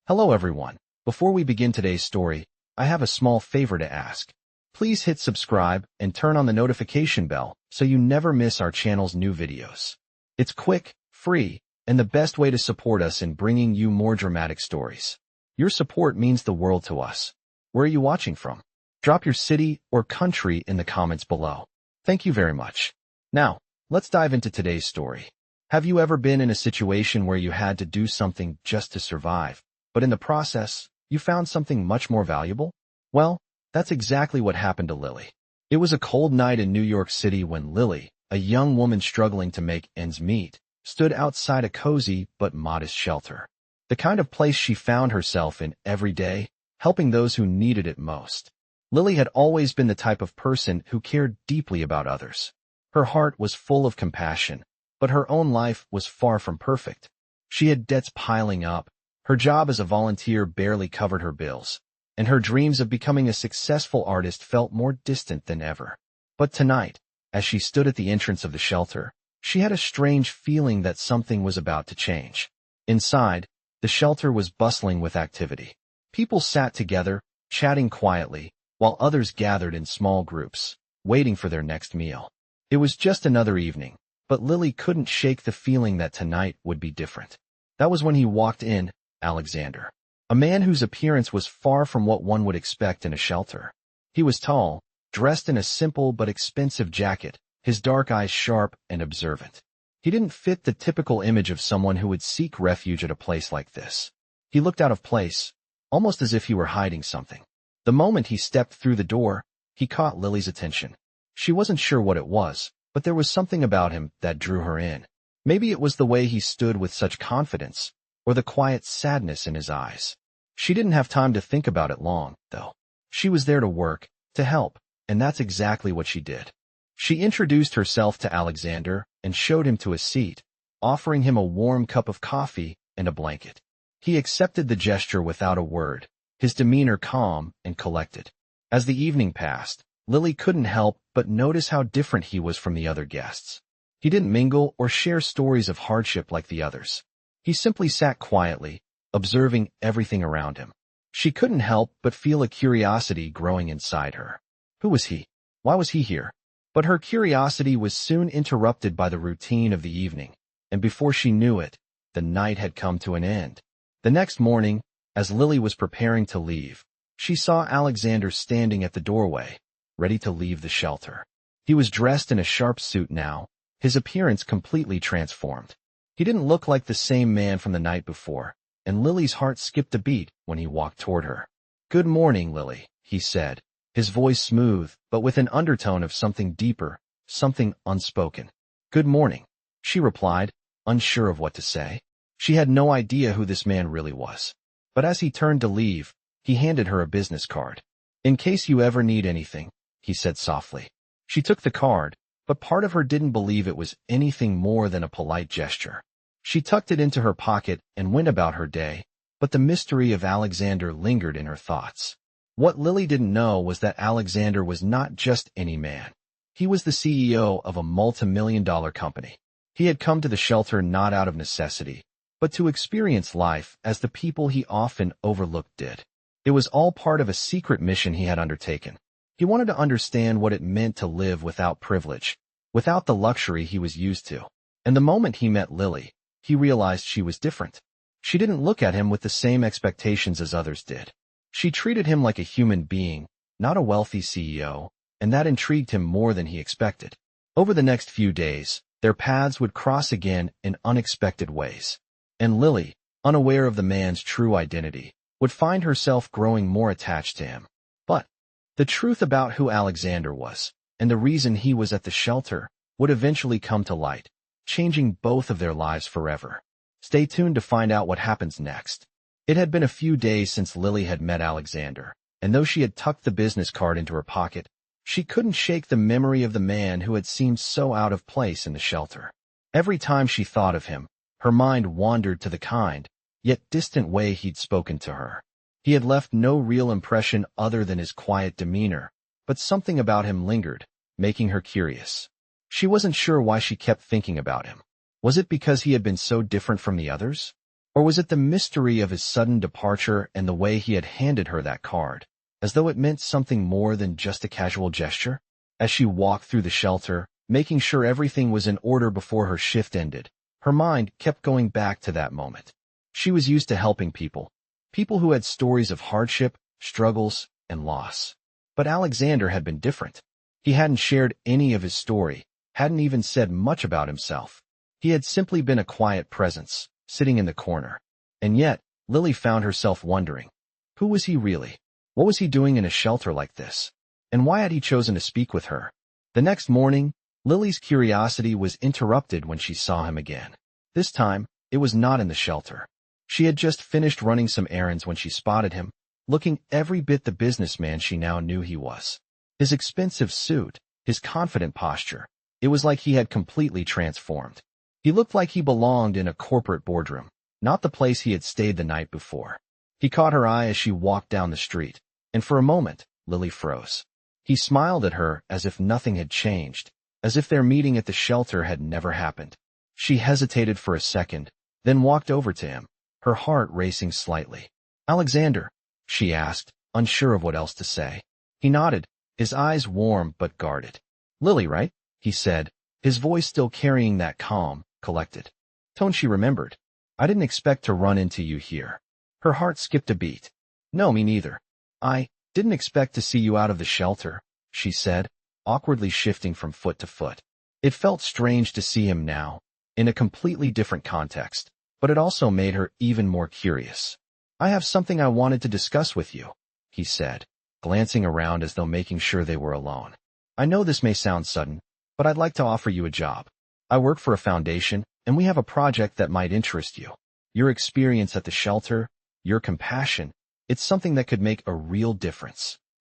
Hello everyone. Before we begin today's story, I have a small favor to ask. Please hit subscribe and turn on the notification bell so you never miss our channel's new videos. It's quick, free, and the best way to support us in bringing you more dramatic stories. Your support means the world to us. Where are you watching from? Drop your city or country in the comments below. Thank you very much. Now, let's dive into today's story. Have you ever been in a situation where you had to do something just to survive, but in the process, you found something much more valuable? Well, that's exactly what happened to Lily. It was a cold night in New York City when Lily, a young woman struggling to make ends meet, stood outside a cozy but modest shelter. The kind of place she found herself in every day, helping those who needed it most. Lily had always been the type of person who cared deeply about others. Her heart was full of compassion, but her own life was far from perfect. She had debts piling up, her job as a volunteer barely covered her bills, and her dreams of becoming a successful artist felt more distant than ever. But tonight, as she stood at the entrance of the shelter, she had a strange feeling that something was about to change. Inside, the shelter was bustling with activity. People sat together, chatting quietly, while others gathered in small groups, waiting for their next meal. It was just another evening, but Lily couldn't shake the feeling that tonight would be different. That was when he walked in, Alexander. A man whose appearance was far from what one would expect in a shelter. He was tall, dressed in a simple but expensive jacket, his dark eyes sharp and observant. He didn't fit the typical image of someone who would seek refuge at a place like this. He looked out of place, almost as if he were hiding something. The moment he stepped through the door, he caught Lily's attention. She wasn't sure what it was, but there was something about him that drew her in. Maybe it was the way he stood with such confidence, or the quiet sadness in his eyes. She didn't have time to think about it long, though. She was there to work, to help, and that's exactly what she did. She introduced herself to Alexander and showed him to a seat, offering him a warm cup of coffee and a blanket. He accepted the gesture without a word, his demeanor calm and collected. As the evening passed, Lily couldn't help but notice how different he was from the other guests. He didn't mingle or share stories of hardship like the others. He simply sat quietly, observing everything around him. She couldn't help but feel a curiosity growing inside her. Who was he? Why was he here? But her curiosity was soon interrupted by the routine of the evening, and before she knew it, the night had come to an end. The next morning, as Lily was preparing to leave, she saw Alexander standing at the doorway, ready to leave the shelter. He was dressed in a sharp suit now, his appearance completely transformed. He didn't look like the same man from the night before, and Lily's heart skipped a beat when he walked toward her. "Good morning, Lily," he said, his voice smooth, but with an undertone of something deeper, something unspoken. "Good morning," she replied, unsure of what to say. She had no idea who this man really was. But as he turned to leave, he handed her a business card. "In case you ever need anything," he said softly. She took the card, but part of her didn't believe it was anything more than a polite gesture. She tucked it into her pocket and went about her day, but the mystery of Alexander lingered in her thoughts. What Lily didn't know was that Alexander was not just any man. He was the CEO of a multi-million-dollar company. He had come to the shelter not out of necessity, but to experience life as the people he often overlooked did. It was all part of a secret mission he had undertaken. He wanted to understand what it meant to live without privilege, without the luxury he was used to. And the moment he met Lily, he realized she was different. She didn't look at him with the same expectations as others did. She treated him like a human being, not a wealthy CEO, and that intrigued him more than he expected. Over the next few days, their paths would cross again in unexpected ways. And Lily, unaware of the man's true identity, would find herself growing more attached to him. But the truth about who Alexander was, and the reason he was at the shelter, would eventually come to light, changing both of their lives forever. Stay tuned to find out what happens next. It had been a few days since Lily had met Alexander, and though she had tucked the business card into her pocket, she couldn't shake the memory of the man who had seemed so out of place in the shelter. Every time she thought of him, her mind wandered to the kind, yet distant way he'd spoken to her. He had left no real impression other than his quiet demeanor, but something about him lingered, making her curious. She wasn't sure why she kept thinking about him. Was it because he had been so different from the others? Or was it the mystery of his sudden departure and the way he had handed her that card, as though it meant something more than just a casual gesture? As she walked through the shelter, making sure everything was in order before her shift ended, her mind kept going back to that moment. She was used to helping people who had stories of hardship, struggles, and loss. But Alexander had been different. He hadn't shared any of his story, hadn't even said much about himself. He had simply been a quiet presence, sitting in the corner. And yet, Lily found herself wondering, who was he really? What was he doing in a shelter like this? And why had he chosen to speak with her? The next morning, Lily's curiosity was interrupted when she saw him again. This time, it was not in the shelter. She had just finished running some errands when she spotted him, looking every bit the businessman she now knew he was. His expensive suit, his confident posture, it was like he had completely transformed. He looked like he belonged in a corporate boardroom, not the place he had stayed the night before. He caught her eye as she walked down the street, and for a moment, Lily froze. He smiled at her as if nothing had changed, as if their meeting at the shelter had never happened. She hesitated for a second, then walked over to him, her heart racing slightly. "Alexander," she asked, unsure of what else to say. He nodded, his eyes warm but guarded. "Lily, right?" he said, his voice still carrying that calm, collected tone she remembered. "I didn't expect to run into you here." Her heart skipped a beat. "No, me neither. I didn't expect to see you out of the shelter," she said, awkwardly shifting from foot to foot. It felt strange to see him now, in a completely different context, but it also made her even more curious. "I have something I wanted to discuss with you," he said, glancing around as though making sure they were alone. "I know this may sound sudden, but I'd like to offer you a job. I work for a foundation, and we have a project that might interest you. Your experience at the shelter, your compassion, it's something that could make a real difference."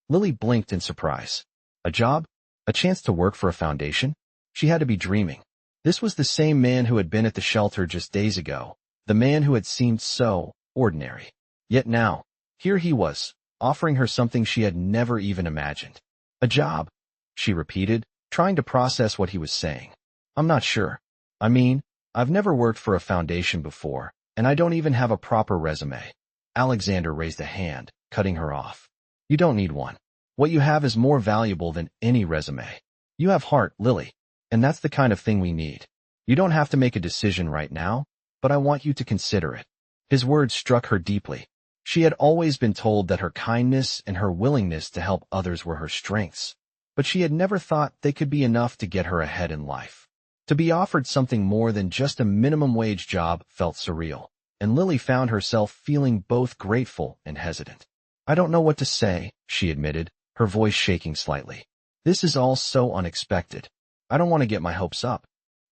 Lily blinked in surprise. A job? A chance to work for a foundation? She had to be dreaming. This was the same man who had been at the shelter just days ago, the man who had seemed so ordinary. Yet now, here he was, offering her something she had never even imagined. "A job," she repeated, trying to process what he was saying. "I'm not sure. I mean, I've never worked for a foundation before, and I don't even have a proper resume." Alexander raised a hand, cutting her off. "You don't need one. What you have is more valuable than any resume. You have heart, Lily, and that's the kind of thing we need. You don't have to make a decision right now, but I want you to consider it." His words struck her deeply. She had always been told that her kindness and her willingness to help others were her strengths, but she had never thought they could be enough to get her ahead in life. To be offered something more than just a minimum wage job felt surreal, and Lily found herself feeling both grateful and hesitant. "I don't know what to say," she admitted, her voice shaking slightly. "This is all so unexpected. I don't want to get my hopes up."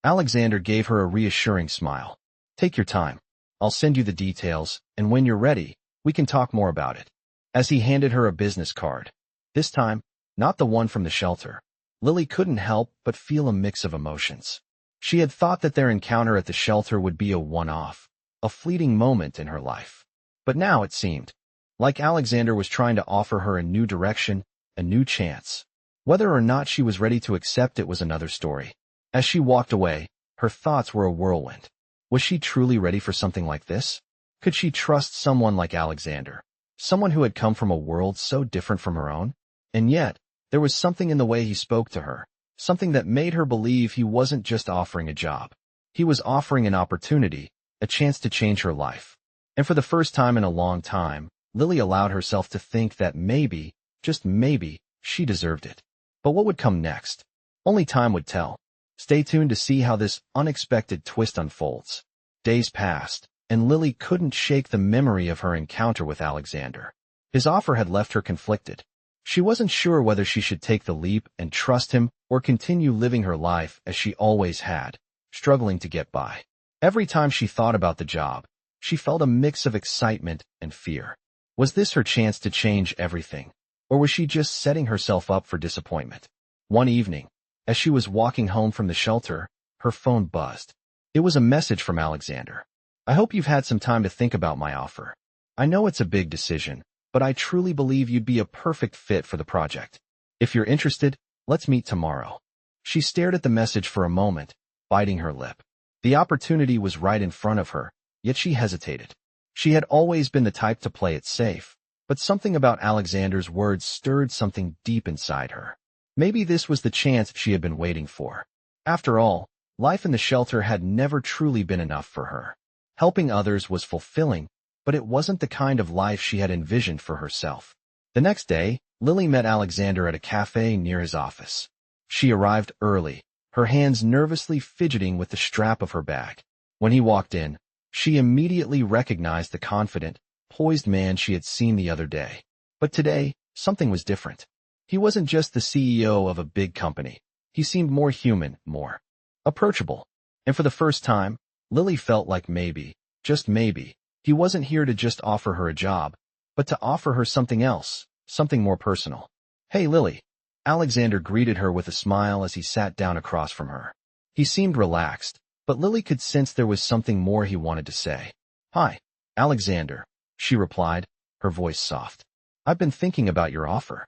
Alexander gave her a reassuring smile. "Take your time. I'll send you the details, and when you're ready, we can talk more about it." As he handed her a business card, this time, not the one from the shelter, Lily couldn't help but feel a mix of emotions. She had thought that their encounter at the shelter would be a one-off, a fleeting moment in her life. But now it seemed like Alexander was trying to offer her a new direction, a new chance. Whether or not she was ready to accept it was another story. As she walked away, her thoughts were a whirlwind. Was she truly ready for something like this? Could she trust someone like Alexander, someone who had come from a world so different from her own? And yet, there was something in the way he spoke to her, something that made her believe he wasn't just offering a job. He was offering an opportunity, a chance to change her life. And for the first time in a long time, Lily allowed herself to think that maybe, just maybe, she deserved it. But what would come next? Only time would tell. Stay tuned to see how this unexpected twist unfolds. Days passed, and Lily couldn't shake the memory of her encounter with Alexander. His offer had left her conflicted. She wasn't sure whether she should take the leap and trust him or continue living her life as she always had, struggling to get by. Every time she thought about the job, she felt a mix of excitement and fear. Was this her chance to change everything, or was she just setting herself up for disappointment? One evening, as she was walking home from the shelter, her phone buzzed. It was a message from Alexander. "I hope you've had some time to think about my offer. I know it's a big decision, but I truly believe you'd be a perfect fit for the project. If you're interested, let's meet tomorrow." She stared at the message for a moment, biting her lip. The opportunity was right in front of her, yet she hesitated. She had always been the type to play it safe, but something about Alexander's words stirred something deep inside her. Maybe this was the chance she had been waiting for. After all, life in the shelter had never truly been enough for her. Helping others was fulfilling, but it wasn't the kind of life she had envisioned for herself. The next day, Lily met Alexander at a cafe near his office. She arrived early, her hands nervously fidgeting with the strap of her bag. When he walked in, she immediately recognized the confident, poised man she had seen the other day. But today, something was different. He wasn't just the CEO of a big company. He seemed more human, more approachable. And for the first time, Lily felt like maybe, just maybe, he wasn't here to just offer her a job, but to offer her something else, something more personal. "Hey, Lily." Alexander greeted her with a smile as he sat down across from her. He seemed relaxed, but Lily could sense there was something more he wanted to say. "Hi, Alexander," she replied, her voice soft. "I've been thinking about your offer.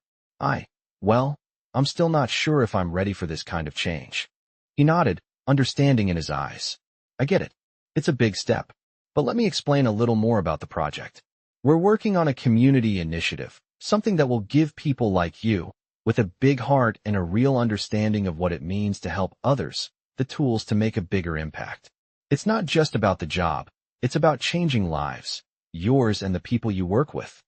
Well, I'm still not sure if I'm ready for this kind of change." He nodded, understanding in his eyes. "I get it. It's a big step. But let me explain a little more about the project. We're working on a community initiative, something that will give people like you, with a big heart and a real understanding of what it means to help others, the tools to make a bigger impact. It's not just about the job, it's about changing lives, yours and the people you work with."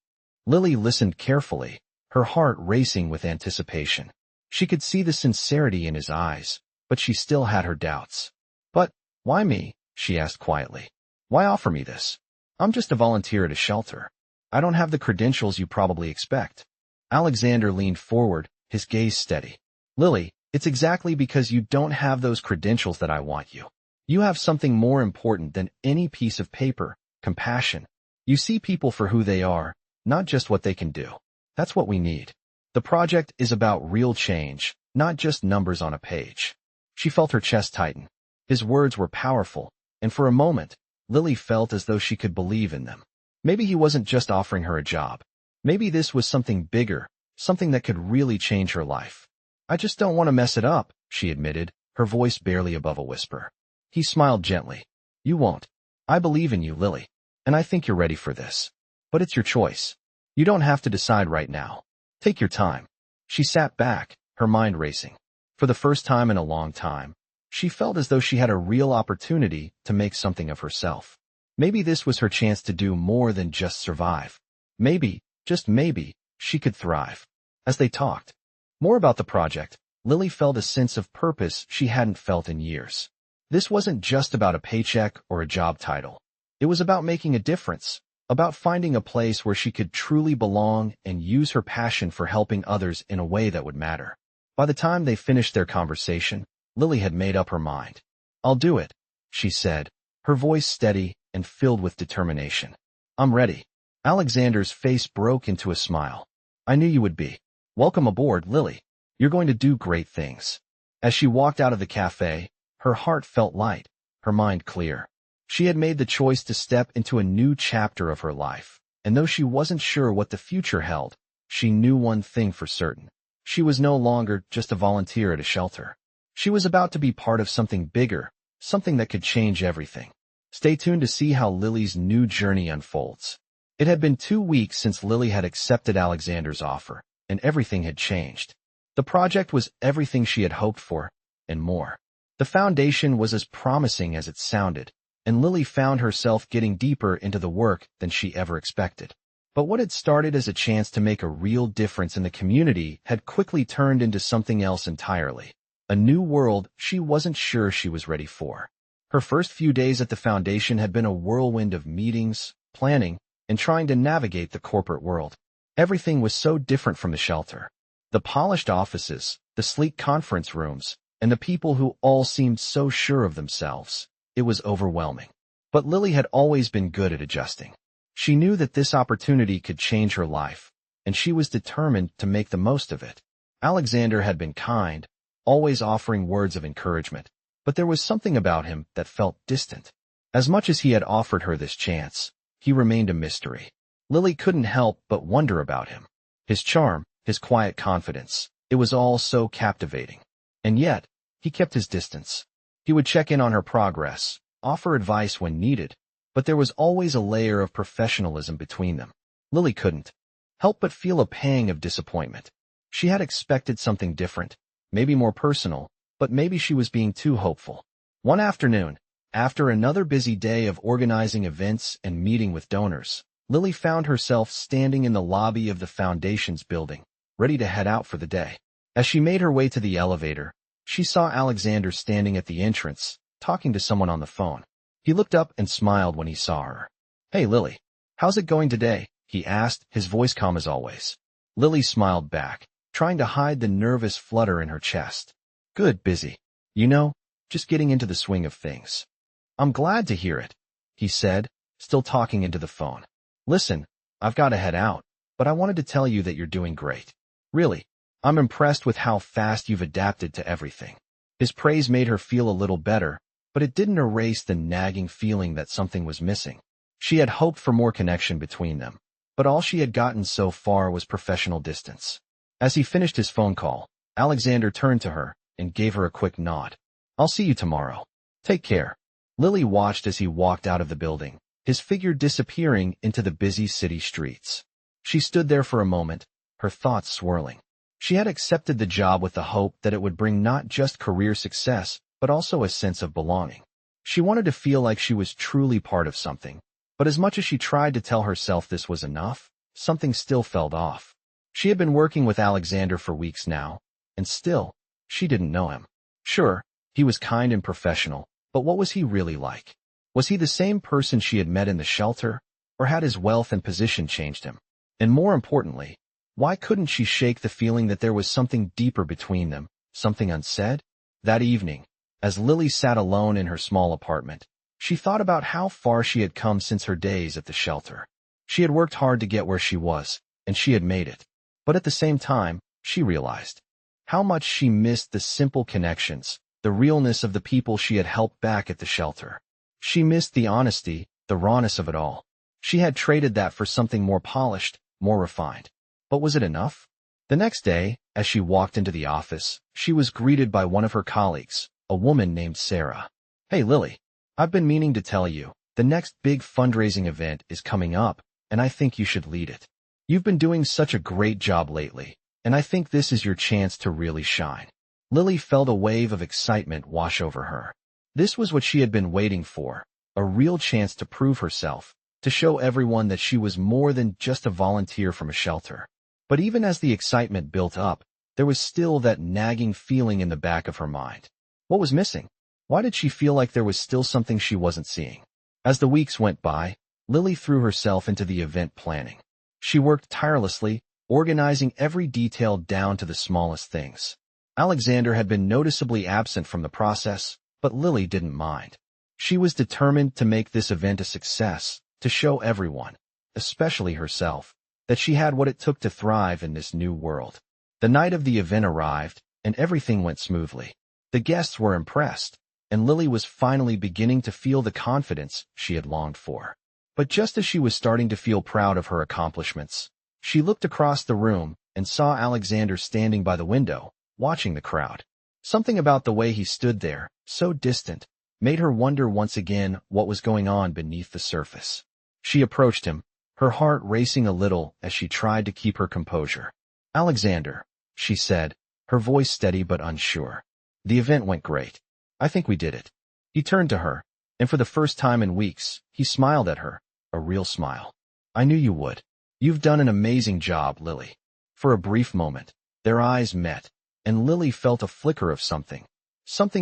Lily listened carefully, her heart racing with anticipation. She could see the sincerity in his eyes, but she still had her doubts. "But why me?" she asked quietly. "Why offer me this? I'm just a volunteer at a shelter. I don't have the credentials you probably expect." Alexander leaned forward, his gaze steady. "Lily, it's exactly because you don't have those credentials that I want you. You have something more important than any piece of paper: compassion. You see people for who they are, not just what they can do. That's what we need. The project is about real change, not just numbers on a page." She felt her chest tighten. His words were powerful, and for a moment, Lily felt as though she could believe in them. Maybe he wasn't just offering her a job. Maybe this was something bigger, something that could really change her life. "I just don't want to mess it up," she admitted, her voice barely above a whisper. He smiled gently. "You won't. I believe in you, Lily, and I think you're ready for this. But it's your choice. You don't have to decide right now. Take your time." She sat back, her mind racing. For the first time in a long time, she felt as though she had a real opportunity to make something of herself. Maybe this was her chance to do more than just survive. Maybe, just maybe, she could thrive. As they talked more about the project, Lily felt a sense of purpose she hadn't felt in years. This wasn't just about a paycheck or a job title. It was about making a difference, about finding a place where she could truly belong and use her passion for helping others in a way that would matter. By the time they finished their conversation, Lily had made up her mind. "I'll do it," she said, her voice steady and filled with determination. "I'm ready." Alexander's face broke into a smile. "I knew you would be. Welcome aboard, Lily. You're going to do great things." As she walked out of the cafe, her heart felt light, her mind clear. She had made the choice to step into a new chapter of her life, and though she wasn't sure what the future held, she knew one thing for certain. She was no longer just a volunteer at a shelter. She was about to be part of something bigger, something that could change everything. Stay tuned to see how Lily's new journey unfolds. It had been 2 weeks since Lily had accepted Alexander's offer, and everything had changed. The project was everything she had hoped for, and more. The foundation was as promising as it sounded, and Lily found herself getting deeper into the work than she ever expected. But what had started as a chance to make a real difference in the community had quickly turned into something else entirely. A new world she wasn't sure she was ready for. Her first few days at the foundation had been a whirlwind of meetings, planning, and trying to navigate the corporate world. Everything was so different from the shelter. The polished offices, the sleek conference rooms, and the people who all seemed so sure of themselves. It was overwhelming. But Lily had always been good at adjusting. She knew that this opportunity could change her life, and she was determined to make the most of it. Alexander had been kind, always offering words of encouragement, but there was something about him that felt distant. As much as he had offered her this chance, he remained a mystery. Lily couldn't help but wonder about him. His charm, his quiet confidence, it was all so captivating. And yet, he kept his distance. He would check in on her progress, offer advice when needed, but there was always a layer of professionalism between them. Lily couldn't help but feel a pang of disappointment. She had expected something different, maybe more personal, but maybe she was being too hopeful. One afternoon, after another busy day of organizing events and meeting with donors, Lily found herself standing in the lobby of the foundation's building, ready to head out for the day. As she made her way to the elevator, she saw Alexander standing at the entrance, talking to someone on the phone. He looked up and smiled when he saw her. "Hey, Lily. How's it going today?" he asked, his voice calm as always. Lily smiled back, trying to hide the nervous flutter in her chest. "Good, busy. You know, just getting into the swing of things." "I'm glad to hear it," he said, still talking into the phone. "Listen, I've got to head out, but I wanted to tell you that you're doing great. Really, I'm impressed with how fast you've adapted to everything." His praise made her feel a little better, but it didn't erase the nagging feeling that something was missing. She had hoped for more connection between them, but all she had gotten so far was professional distance. As he finished his phone call, Alexander turned to her and gave her a quick nod. "I'll see you tomorrow. Take care." Lily watched as he walked out of the building, his figure disappearing into the busy city streets. She stood there for a moment, her thoughts swirling. She had accepted the job with the hope that it would bring not just career success, but also a sense of belonging. She wanted to feel like she was truly part of something, but as much as she tried to tell herself this was enough, something still felt off. She had been working with Alexander for weeks now, and still, she didn't know him. Sure, he was kind and professional, but what was he really like? Was he the same person she had met in the shelter, or had his wealth and position changed him? And more importantly, why couldn't she shake the feeling that there was something deeper between them, something unsaid? That evening, as Lily sat alone in her small apartment, she thought about how far she had come since her days at the shelter. She had worked hard to get where she was, and she had made it. But at the same time, she realized how much she missed the simple connections, the realness of the people she had helped back at the shelter. She missed the honesty, the rawness of it all. She had traded that for something more polished, more refined. But was it enough? The next day, as she walked into the office, she was greeted by one of her colleagues, a woman named Sarah. "Hey, Lily. I've been meaning to tell you, the next big fundraising event is coming up, and I think you should lead it. You've been doing such a great job lately, and I think this is your chance to really shine." Lily felt a wave of excitement wash over her. This was what she had been waiting for, a real chance to prove herself, to show everyone that she was more than just a volunteer from a shelter. But even as the excitement built up, there was still that nagging feeling in the back of her mind. What was missing? Why did she feel like there was still something she wasn't seeing? As the weeks went by, Lily threw herself into the event planning. She worked tirelessly, organizing every detail down to the smallest things. Alexander had been noticeably absent from the process, but Lily didn't mind. She was determined to make this event a success, to show everyone, especially herself, that she had what it took to thrive in this new world. The night of the event arrived, and everything went smoothly. The guests were impressed, and Lily was finally beginning to feel the confidence she had longed for. But just as she was starting to feel proud of her accomplishments, she looked across the room and saw Alexander standing by the window, watching the crowd. Something about the way he stood there, so distant, made her wonder once again what was going on beneath the surface. She approached him, her heart racing a little as she tried to keep her composure. "Alexander," she said, her voice steady but unsure. "The event went great. I think we did it." He turned to her, and for the first time in weeks, he smiled at her, a real smile. "I knew you would. You've done an amazing job, Lily." For a brief moment, their eyes met, and Lily felt a flicker of something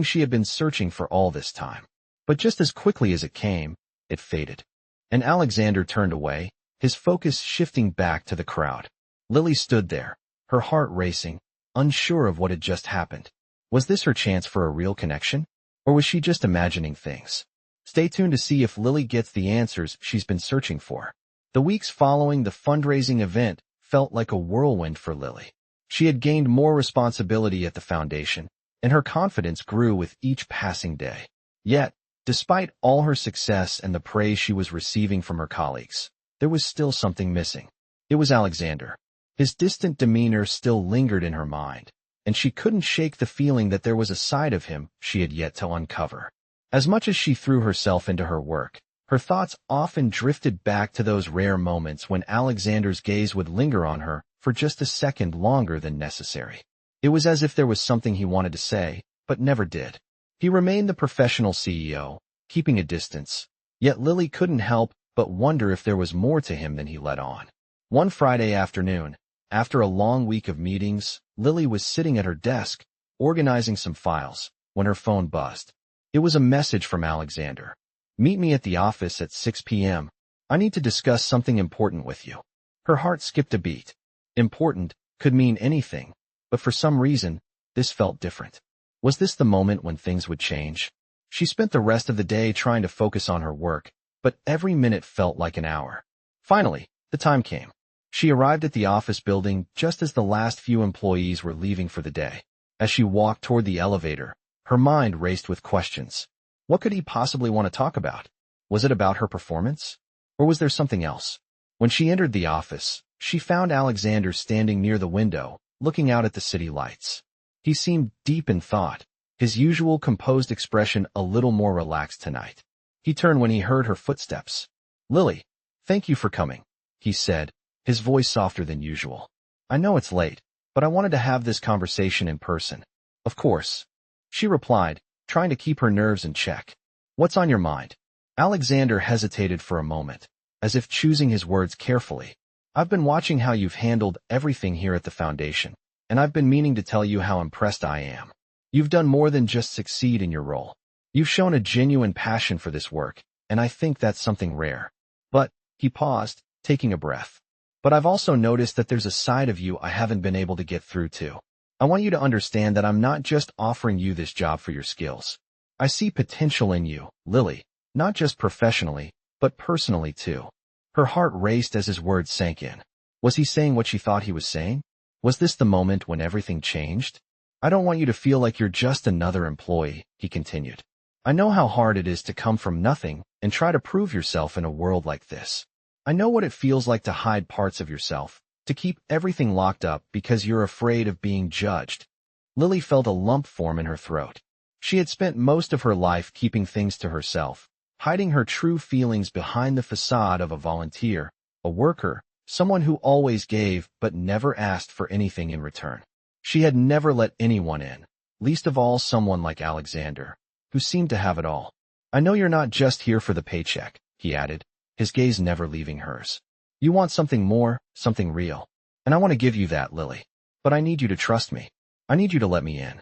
she had been searching for all this time. But just as quickly as it came, it faded. And Alexander turned away, his focus shifting back to the crowd. Lily stood there, her heart racing, unsure of what had just happened. Was this her chance for a real connection? Or was she just imagining things? Stay tuned to see if Lily gets the answers she's been searching for. The weeks following the fundraising event felt like a whirlwind for Lily. She had gained more responsibility at the foundation, and her confidence grew with each passing day. Yet, despite all her success and the praise she was receiving from her colleagues, there was still something missing. It was Alexander. His distant demeanor still lingered in her mind, and she couldn't shake the feeling that there was a side of him she had yet to uncover. As much as she threw herself into her work, Her thoughts often drifted back to those rare moments when Alexander's gaze would linger on her for just a second longer than necessary. It was as if there was something he wanted to say, but never did. He remained the professional CEO, keeping a distance, yet Lily couldn't help but wonder if there was more to him than he let on. One Friday afternoon, after a long week of meetings, Lily was sitting at her desk, organizing some files, when her phone buzzed. It was a message from Alexander. "Meet me at the office at 6 p.m. I need to discuss something important with you." Her heart skipped a beat. Important could mean anything, but for some reason, this felt different. Was this the moment when things would change? She spent the rest of the day trying to focus on her work, but every minute felt like an hour. Finally, the time came. She arrived at the office building just as the last few employees were leaving for the day. As she walked toward the elevator, her mind raced with questions. What could he possibly want to talk about? Was it about her performance? Or was there something else? When she entered the office, she found Alexander standing near the window, looking out at the city lights. He seemed deep in thought, his usual composed expression a little more relaxed tonight. He turned when he heard her footsteps. "Lily, thank you for coming," he said, his voice softer than usual. "I know it's late, but I wanted to have this conversation in person." "Of course," she replied, trying to keep her nerves in check. "What's on your mind?" Alexander hesitated for a moment, as if choosing his words carefully. "I've been watching how you've handled everything here at the foundation, and I've been meaning to tell you how impressed I am. You've done more than just succeed in your role. You've shown a genuine passion for this work, and I think that's something rare." But, he paused, taking a breath. "But I've also noticed that there's a side of you I haven't been able to get through to. I want you to understand that I'm not just offering you this job for your skills. I see potential in you, Lily, not just professionally, but personally too." Her heart raced as his words sank in. Was he saying what she thought he was saying? Was this the moment when everything changed? "I don't want you to feel like you're just another employee," he continued. "I know how hard it is to come from nothing and try to prove yourself in a world like this. I know what it feels like to hide parts of yourself, to keep everything locked up because you're afraid of being judged." Lily felt a lump form in her throat. She had spent most of her life keeping things to herself, hiding her true feelings behind the facade of a volunteer, a worker, someone who always gave but never asked for anything in return. She had never let anyone in, least of all someone like Alexander, who seemed to have it all. "I know you're not just here for the paycheck," he added, his gaze never leaving hers. "You want something more, something real. And I want to give you that, Lily. But I need you to trust me. I need you to let me in."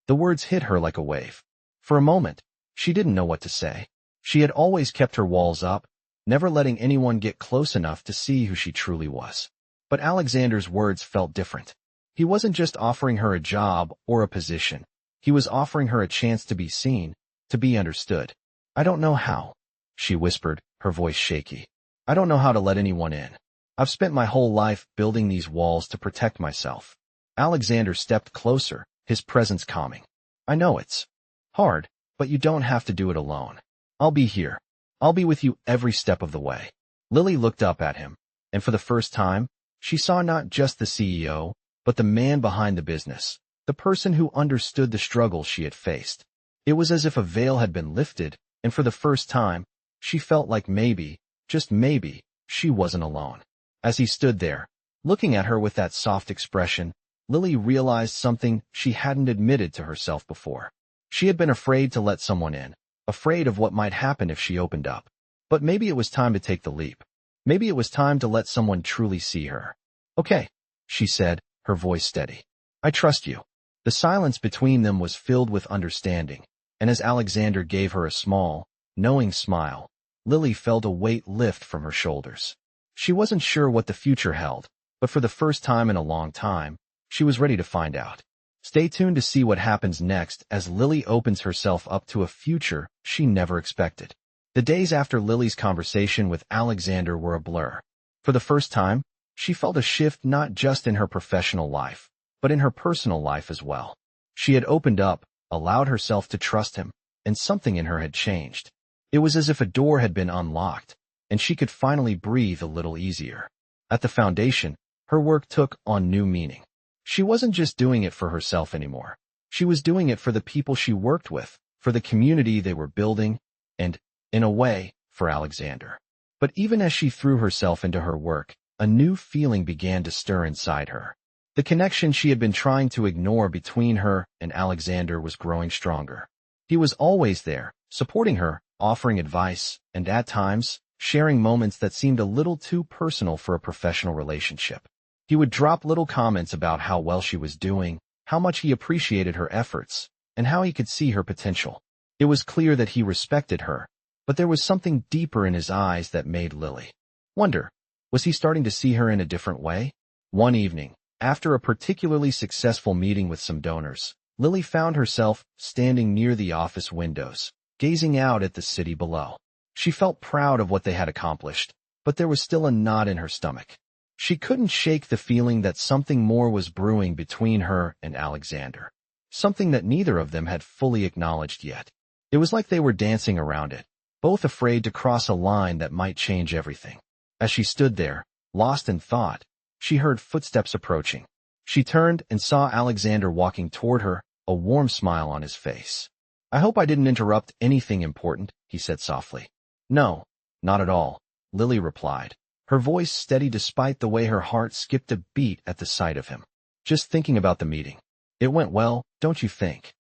The words hit her like a wave. For a moment, she didn't know what to say. She had always kept her walls up, never letting anyone get close enough to see who she truly was. But Alexander's words felt different. He wasn't just offering her a job or a position. He was offering her a chance to be seen, to be understood. "I don't know how," she whispered, her voice shaky. "I don't know how to let anyone in. I've spent my whole life building these walls to protect myself." Alexander stepped closer, his presence calming. "I know it's hard, but you don't have to do it alone. I'll be here. I'll be with you every step of the way." Lily looked up at him, and for the first time, she saw not just the CEO, but the man behind the business, the person who understood the struggles she had faced. It was as if a veil had been lifted, and for the first time, she felt like maybe, just maybe, she wasn't alone. As he stood there, looking at her with that soft expression, Lily realized something she hadn't admitted to herself before. She had been afraid to let someone in, afraid of what might happen if she opened up. But maybe it was time to take the leap. Maybe it was time to let someone truly see her. "Okay," she said, her voice steady. "I trust you." The silence between them was filled with understanding, and as Alexander gave her a small, knowing smile, Lily felt a weight lift from her shoulders. She wasn't sure what the future held, but for the first time in a long time, she was ready to find out. Stay tuned to see what happens next as Lily opens herself up to a future she never expected. The days after Lily's conversation with Alexander were a blur. For the first time, she felt a shift not just in her professional life, but in her personal life as well. She had opened up, allowed herself to trust him, and something in her had changed. It was as if a door had been unlocked, and she could finally breathe a little easier. At the foundation, her work took on new meaning. She wasn't just doing it for herself anymore. She was doing it for the people she worked with, for the community they were building, and, in a way, for Alexander. But even as she threw herself into her work, a new feeling began to stir inside her. The connection she had been trying to ignore between her and Alexander was growing stronger. He was always there, supporting her, offering advice, and at times, sharing moments that seemed a little too personal for a professional relationship. He would drop little comments about how well she was doing, how much he appreciated her efforts, and how he could see her potential. It was clear that he respected her, but there was something deeper in his eyes that made Lily wonder, was he starting to see her in a different way? One evening, after a particularly successful meeting with some donors, Lily found herself standing near the office windows, gazing out at the city below. She felt proud of what they had accomplished, but there was still a knot in her stomach. She couldn't shake the feeling that something more was brewing between her and Alexander, something that neither of them had fully acknowledged yet. It was like they were dancing around it, both afraid to cross a line that might change everything. As she stood there, lost in thought, she heard footsteps approaching. She turned and saw Alexander walking toward her, a warm smile on his face. "I hope I didn't interrupt anything important," he said softly. "No, not at all," Lily replied, her voice steady despite the way her heart skipped a beat at the sight of him. "Just thinking about the meeting. It went well, don't you think?"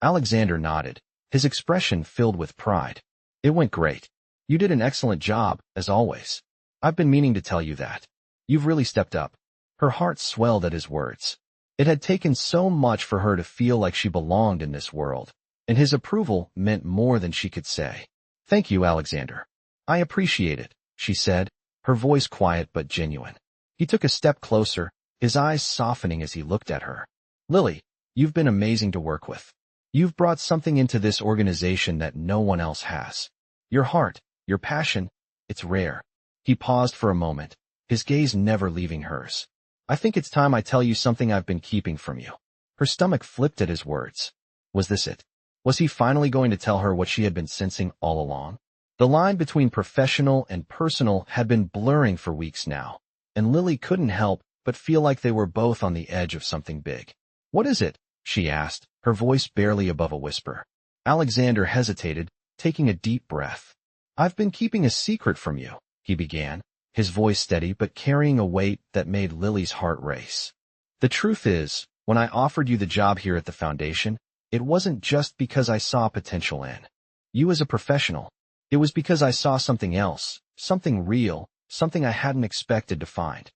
Alexander nodded, his expression filled with pride. "It went great. You did an excellent job, as always. I've been meaning to tell you that. You've really stepped up." Her heart swelled at his words. It had taken so much for her to feel like she belonged in this world, and his approval meant more than she could say. "Thank you, Alexander. I appreciate it," she said, her voice quiet but genuine. He took a step closer, his eyes softening as he looked at her. "Lily, you've been amazing to work with. You've brought something into this organization that no one else has. Your heart, your passion, it's rare." He paused for a moment, his gaze never leaving hers. "I think it's time I tell you something I've been keeping from you." Her stomach flipped at his words. Was this it? Was he finally going to tell her what she had been sensing all along? The line between professional and personal had been blurring for weeks now, and Lily couldn't help but feel like they were both on the edge of something big. "What is it?" she asked, her voice barely above a whisper. Alexander hesitated, taking a deep breath. "I've been keeping a secret from you," he began, his voice steady but carrying a weight that made Lily's heart race. "The truth is, when I offered you the job here at the foundation, it wasn't just because I saw potential in you as a professional. It was because I saw something else, something real, something I hadn't expected to find."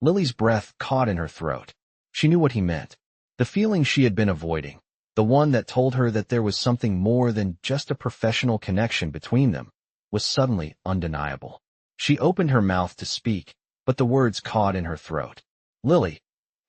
Lily's breath caught in her throat. She knew what he meant. The feeling she had been avoiding, the one that told her that there was something more than just a professional connection between them, was suddenly undeniable. She opened her mouth to speak, but the words caught in her throat. "Lily,"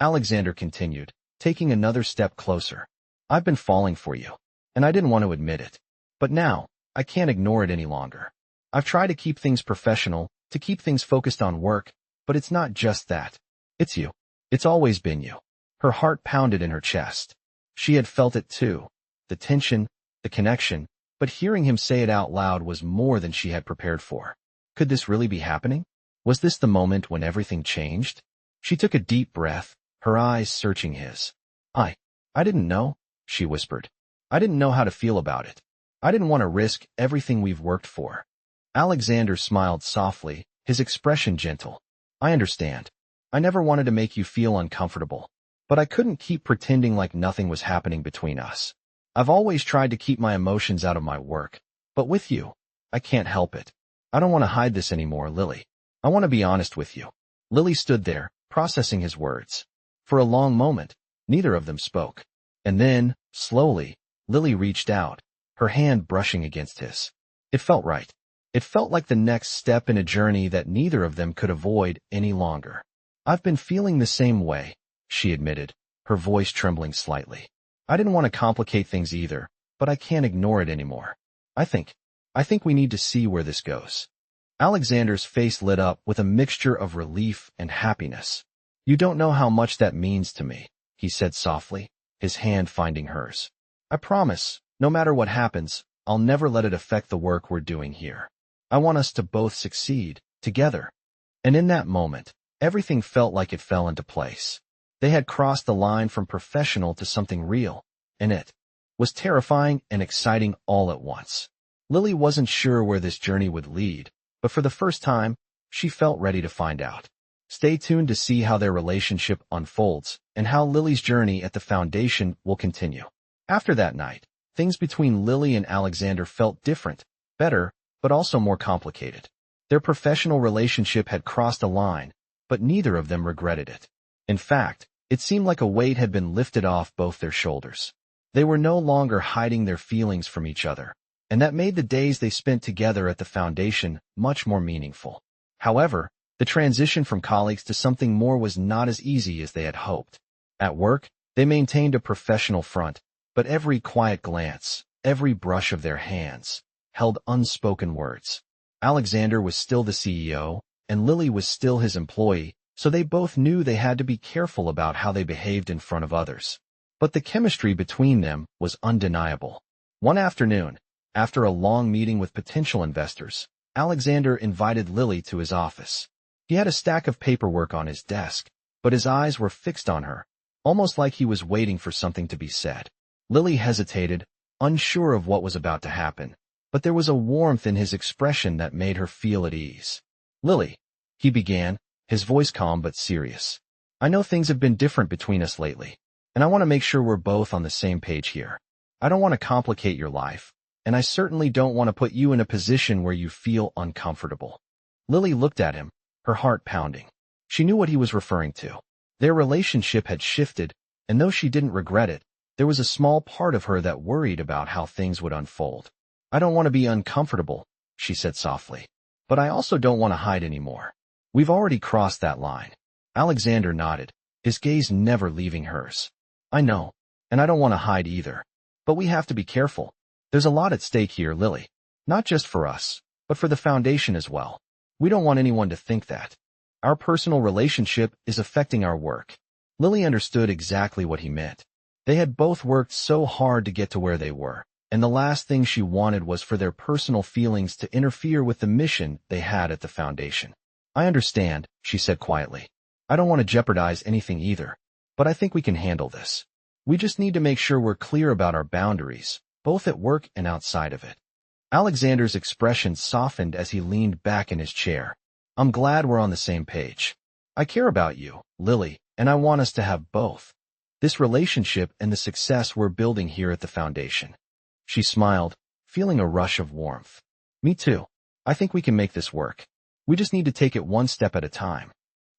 Alexander continued, taking another step closer, "I've been falling for you, and I didn't want to admit it. But now, I can't ignore it any longer. I've tried to keep things professional, to keep things focused on work, but it's not just that. It's you. It's always been you." Her heart pounded in her chest. She had felt it too, the tension, the connection, but hearing him say it out loud was more than she had prepared for. Could this really be happening? Was this the moment when everything changed? She took a deep breath, her eyes searching his. I didn't know," she whispered. "I didn't know how to feel about it. I didn't want to risk everything we've worked for." Alexander smiled softly, his expression gentle. "I understand. I never wanted to make you feel uncomfortable, but I couldn't keep pretending like nothing was happening between us. I've always tried to keep my emotions out of my work, but with you, I can't help it. I don't want to hide this anymore, Lily. I want to be honest with you." Lily stood there, processing his words. For a long moment, neither of them spoke. And then, slowly, Lily reached out, her hand brushing against his. It felt right. It felt like the next step in a journey that neither of them could avoid any longer. "I've been feeling the same way," she admitted, her voice trembling slightly. "I didn't want to complicate things either, but I can't ignore it anymore. I think we need to see where this goes." Alexander's face lit up with a mixture of relief and happiness. "You don't know how much that means to me," he said softly, his hand finding hers. "I promise, no matter what happens, I'll never let it affect the work we're doing here. I want us to both succeed, together." And in that moment, everything felt like it fell into place. They had crossed the line from professional to something real, and it was terrifying and exciting all at once. Lily wasn't sure where this journey would lead, but for the first time, she felt ready to find out. Stay tuned to see how their relationship unfolds and how Lily's journey at the foundation will continue. After that night, things between Lily and Alexander felt different, better, but also more complicated. Their professional relationship had crossed a line, but neither of them regretted it. In fact, it seemed like a weight had been lifted off both their shoulders. They were no longer hiding their feelings from each other, and that made the days they spent together at the foundation much more meaningful. However, the transition from colleagues to something more was not as easy as they had hoped. At work, they maintained a professional front, but every quiet glance, every brush of their hands, held unspoken words. Alexander was still the CEO, and Lily was still his employee, so they both knew they had to be careful about how they behaved in front of others. But the chemistry between them was undeniable. One afternoon, after a long meeting with potential investors, Alexander invited Lily to his office. He had a stack of paperwork on his desk, but his eyes were fixed on her, almost like he was waiting for something to be said. Lily hesitated, unsure of what was about to happen, but there was a warmth in his expression that made her feel at ease. "Lily," he began, his voice calm but serious. "I know things have been different between us lately, and I want to make sure we're both on the same page here. I don't want to complicate your life, and I certainly don't want to put you in a position where you feel uncomfortable." Lily looked at him, her heart pounding. She knew what he was referring to. Their relationship had shifted, and though she didn't regret it, there was a small part of her that worried about how things would unfold. "I don't want to be uncomfortable," she said softly, "but I also don't want to hide anymore. We've already crossed that line." Alexander nodded, his gaze never leaving hers. "I know, and I don't want to hide either. But we have to be careful. There's a lot at stake here, Lily. Not just for us, but for the foundation as well. We don't want anyone to think that our personal relationship is affecting our work." Lily understood exactly what he meant. They had both worked so hard to get to where they were, and the last thing she wanted was for their personal feelings to interfere with the mission they had at the foundation. "I understand," she said quietly. "I don't want to jeopardize anything either, but I think we can handle this. We just need to make sure we're clear about our boundaries, both at work and outside of it." Alexander's expression softened as he leaned back in his chair. "I'm glad we're on the same page. I care about you, Lily, and I want us to have both this relationship and the success we're building here at the foundation." She smiled, feeling a rush of warmth. "Me too. I think we can make this work. We just need to take it one step at a time."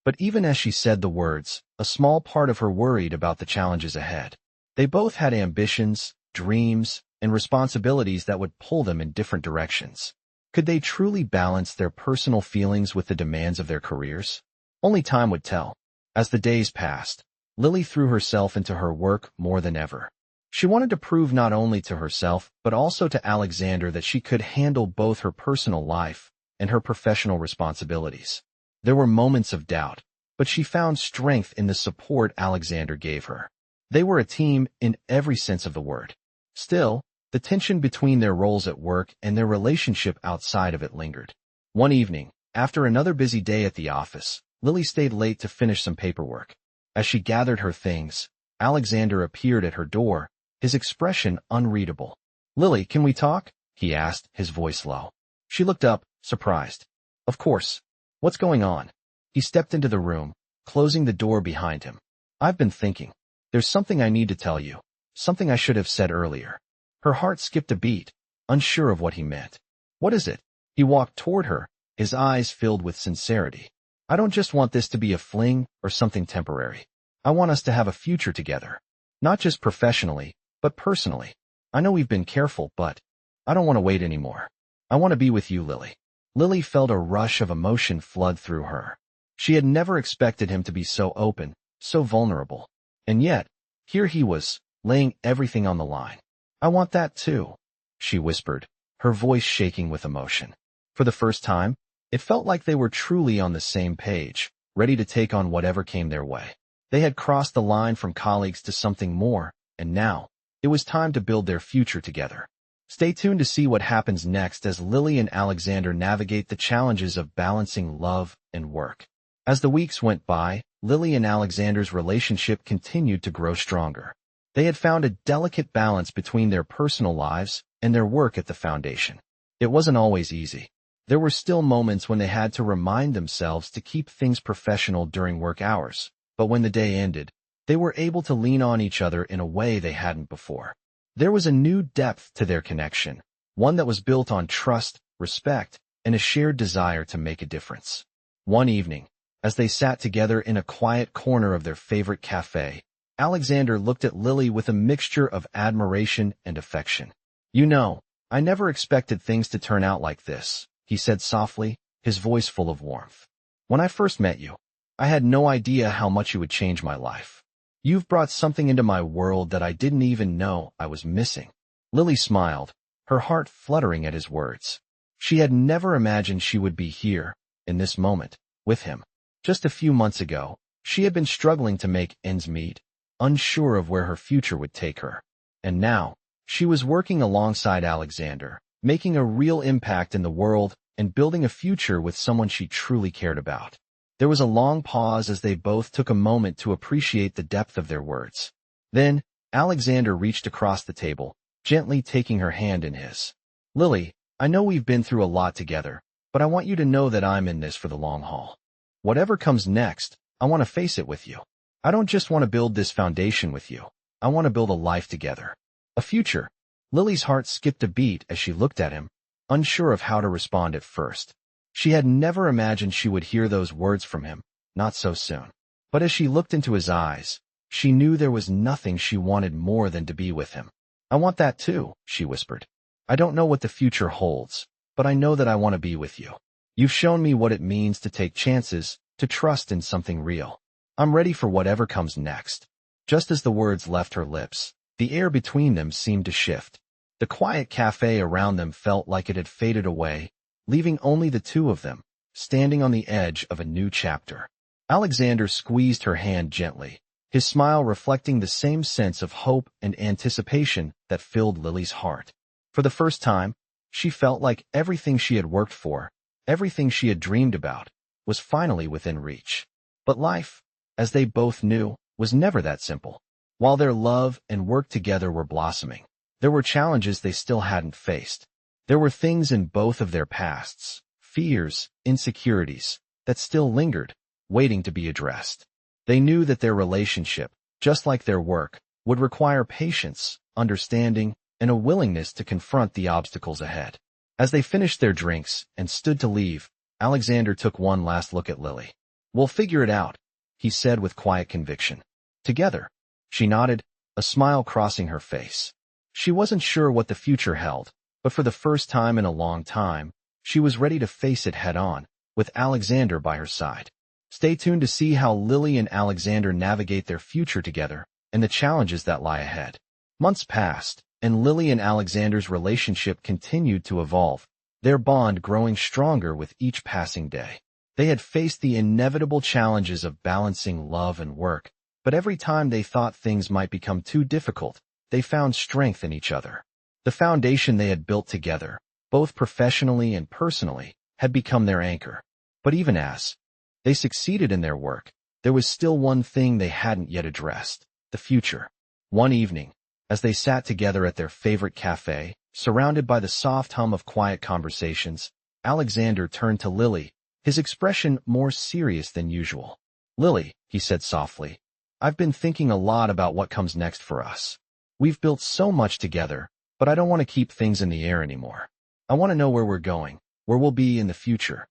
But even as she said the words, a small part of her worried about the challenges ahead. They both had ambitions, dreams, and responsibilities that would pull them in different directions. Could they truly balance their personal feelings with the demands of their careers? Only time would tell. As the days passed, Lily threw herself into her work more than ever. She wanted to prove not only to herself, but also to Alexander that she could handle both her personal life and her professional responsibilities. There were moments of doubt, but she found strength in the support Alexander gave her. They were a team in every sense of the word. Still, the tension between their roles at work and their relationship outside of it lingered. One evening, after another busy day at the office, Lily stayed late to finish some paperwork. As she gathered her things, Alexander appeared at her door, his expression unreadable. "Lily, can we talk?" he asked, his voice low. She looked up, surprised. "Of course. What's going on?" He stepped into the room, closing the door behind him. "I've been thinking. There's something I need to tell you, something I should have said earlier." Her heart skipped a beat, unsure of what he meant. "What is it?" He walked toward her, his eyes filled with sincerity. "I don't just want this to be a fling or something temporary. I want us to have a future together. Not just professionally, but personally. I know we've been careful, but I don't want to wait anymore. I want to be with you, Lily." Lily felt a rush of emotion flood through her. She had never expected him to be so open, so vulnerable. And yet, here he was, laying everything on the line. "I want that too," she whispered, her voice shaking with emotion. For the first time, it felt like they were truly on the same page, ready to take on whatever came their way. They had crossed the line from colleagues to something more, and now, it was time to build their future together. Stay tuned to see what happens next as Lily and Alexander navigate the challenges of balancing love and work. As the weeks went by, Lily and Alexander's relationship continued to grow stronger. They had found a delicate balance between their personal lives and their work at the foundation. It wasn't always easy. There were still moments when they had to remind themselves to keep things professional during work hours, but when the day ended, they were able to lean on each other in a way they hadn't before. There was a new depth to their connection, one that was built on trust, respect, and a shared desire to make a difference. One evening, as they sat together in a quiet corner of their favorite cafe, Alexander looked at Lily with a mixture of admiration and affection. "You know, I never expected things to turn out like this," he said softly, his voice full of warmth. "When I first met you, I had no idea how much you would change my life. You've brought something into my world that I didn't even know I was missing." Lily smiled, her heart fluttering at his words. She had never imagined she would be here, in this moment, with him. Just a few months ago, she had been struggling to make ends meet, unsure of where her future would take her. And now, she was working alongside Alexander, making a real impact in the world and building a future with someone she truly cared about. There was a long pause as they both took a moment to appreciate the depth of their words. Then, Alexander reached across the table, gently taking her hand in his. "Lily, I know we've been through a lot together, but I want you to know that I'm in this for the long haul. Whatever comes next, I want to face it with you. I don't just want to build this foundation with you. I want to build a life together. A future." Lily's heart skipped a beat as she looked at him, unsure of how to respond at first. She had never imagined she would hear those words from him, not so soon. But as she looked into his eyes, she knew there was nothing she wanted more than to be with him. "I want that too," she whispered. "I don't know what the future holds, but I know that I want to be with you. You've shown me what it means to take chances, to trust in something real. I'm ready for whatever comes next." Just as the words left her lips, the air between them seemed to shift. The quiet cafe around them felt like it had faded away, leaving only the two of them, standing on the edge of a new chapter. Alexander squeezed her hand gently, his smile reflecting the same sense of hope and anticipation that filled Lily's heart. For the first time, she felt like everything she had worked for, everything she had dreamed about, was finally within reach. But life, as they both knew, was never that simple. While their love and work together were blossoming, there were challenges they still hadn't faced. There were things in both of their pasts, fears, insecurities, that still lingered, waiting to be addressed. They knew that their relationship, just like their work, would require patience, understanding, and a willingness to confront the obstacles ahead. As they finished their drinks and stood to leave, Alexander took one last look at Lily. "We'll figure it out," he said with quiet conviction. "Together." She nodded, a smile crossing her face. She wasn't sure what the future held, but for the first time in a long time, she was ready to face it head-on, with Alexander by her side. Stay tuned to see how Lily and Alexander navigate their future together and the challenges that lie ahead. Months passed, and Lily and Alexander's relationship continued to evolve, their bond growing stronger with each passing day. They had faced the inevitable challenges of balancing love and work, but every time they thought things might become too difficult, they found strength in each other. The foundation they had built together, both professionally and personally, had become their anchor. But even as they succeeded in their work, there was still one thing they hadn't yet addressed: the future. One evening, as they sat together at their favorite cafe, surrounded by the soft hum of quiet conversations, Alexander turned to Lily, his expression more serious than usual. "Lily," he said softly, "I've been thinking a lot about what comes next for us. We've built so much together, but I don't want to keep things in the air anymore. I want to know where we're going, where we'll be in the future."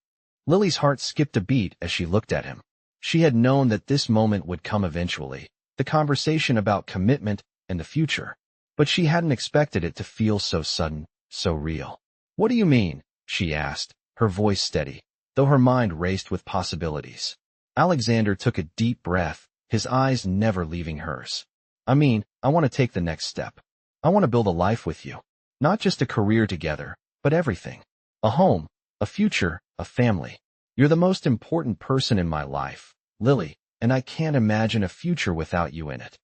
Lily's heart skipped a beat as she looked at him. She had known that this moment would come eventually, the conversation about commitment and the future. But she hadn't expected it to feel so sudden, so real. "What do you mean?" she asked, her voice steady, though her mind raced with possibilities. Alexander took a deep breath, his eyes never leaving hers. "I mean, I want to take the next step. I want to build a life with you. Not just a career together, but everything. A home, a future, a family. You're the most important person in my life, Lily, and I can't imagine a future without you in it."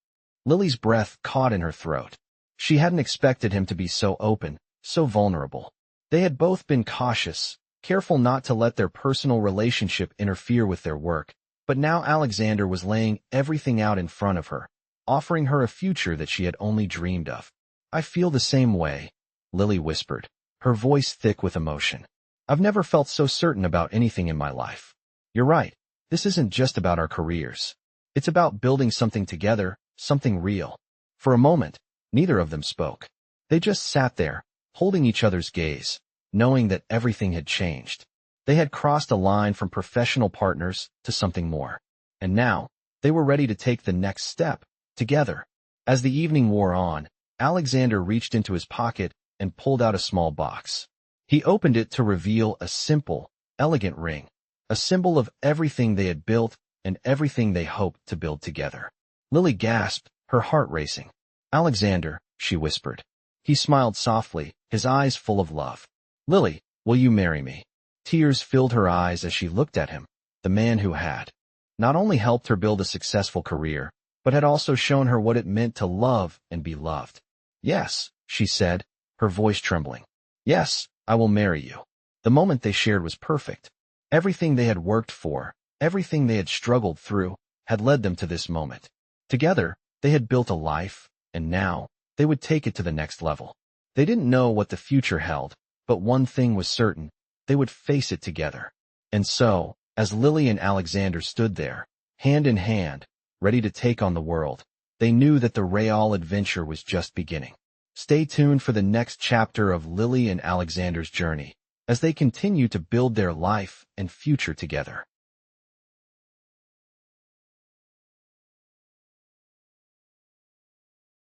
Lily's breath caught in her throat. She hadn't expected him to be so open, so vulnerable. They had both been cautious, careful not to let their personal relationship interfere with their work, but now Alexander was laying everything out in front of her, offering her a future that she had only dreamed of. "I feel the same way," Lily whispered, her voice thick with emotion. I've never felt so certain about anything in my life. You're right. This isn't just about our careers. It's about building something together, something real. For a moment, neither of them spoke. They just sat there, holding each other's gaze, knowing that everything had changed. They had crossed a line from professional partners to something more. And now, they were ready to take the next step, together. As the evening wore on, Alexander reached into his pocket and pulled out a small box. He opened it to reveal a simple, elegant ring, a symbol of everything they had built and everything they hoped to build together. Lily gasped, her heart racing. "Alexander," she whispered. He smiled softly, his eyes full of love. "Lily, will you marry me?" Tears filled her eyes as she looked at him, the man who had not only helped her build a successful career, but had also shown her what it meant to love and be loved. "Yes," she said, her voice trembling. "Yes, I will marry you." The moment they shared was perfect. Everything they had worked for, everything they had struggled through, had led them to this moment. Together, they had built a life, and now, they would take it to the next level. They didn't know what the future held, but one thing was certain, they would face it together. And so, as Lily and Alexander stood there, hand in hand, ready to take on the world, they knew that the Real adventure was just beginning. Stay tuned for the next chapter of Lily and Alexander's journey, as they continue to build their life and future together.